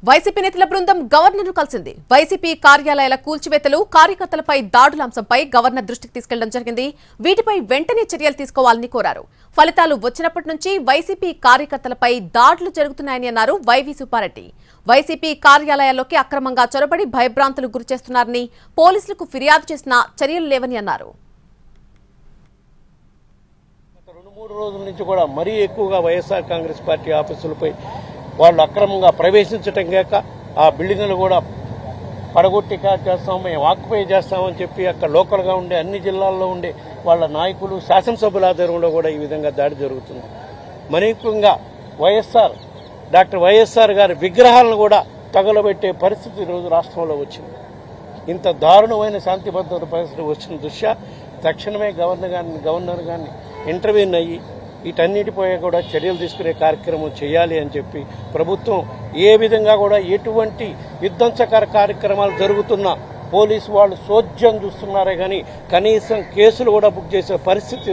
YCP నేతల బృందం గవర్నర్ను కలిసింది. వైసీపీ కార్యాలయాల కూల్చివేతలు, కార్యకర్తలపై దాడుల అంశంపై గవర్నర్ దృష్టికి తీసుకెళ్లడం జరిగింది. వీటిపై వెంటనే చర్యలు తీసుకోవాలని కోరారు. ఫలితాలు వచ్చినప్పటి నుంచి వైసీపీ కార్యకర్తలపై దాడులు జరుగుతున్నాయని అన్నారు వైవి సుబ్బారెడ్డి. వైసీపీ కార్యాలయాల్లోకి అక్రమంగా చొరబడి భయభ్రాంతులకు గురిచేస్తున్నారని, పోలీసులకు ఫిర్యాదు చేసినా చర్యలు లేవని అన్నారు. 2-3 రోజుల నుంచి కూడా మరీ ఎక్కువగా వైఎస్ఆర్ కాంగ్రెస్ పార్టీ ఆఫీసులపై వాళ్ళు అక్రమంగా ప్రవేశించటం కాక ఆ బిల్డింగ్లు కూడా పడగొట్టి చేస్తాం, మేము ఆక్యుపై చేస్తామని చెప్పి అక్కడ లోకల్గా ఉండే అన్ని జిల్లాల్లో ఉండే వాళ్ళ నాయకులు, శాసనసభ్యుల ఆధ్వర్యంలో కూడా ఈ విధంగా దాడి జరుగుతుంది. మరి ముఖ్యంగా డాక్టర్ వైఎస్ఆర్ గారి విగ్రహాలను కూడా తగలబెట్టే పరిస్థితి ఈరోజు రాష్ట్రంలో వచ్చింది. ఇంత దారుణమైన శాంతి భద్రత పరిస్థితి వచ్చిన దృష్ట్యా తక్షణమే గవర్నర్ గారిని ఇంటర్వ్యూన్ అయ్యి వీటన్నిటిపై కూడా చర్యలు తీసుకునే కార్యక్రమం చేయాలి అని చెప్పి ప్రభుత్వం ఏ విధంగా కూడా ఎటువంటి విధ్వంసకర కార్యక్రమాలు జరుగుతున్నా పోలీసు వాళ్ళు సోద్యం చూస్తున్నారే కానీ కనీసం కేసులు కూడా బుక్ చేసే పరిస్థితి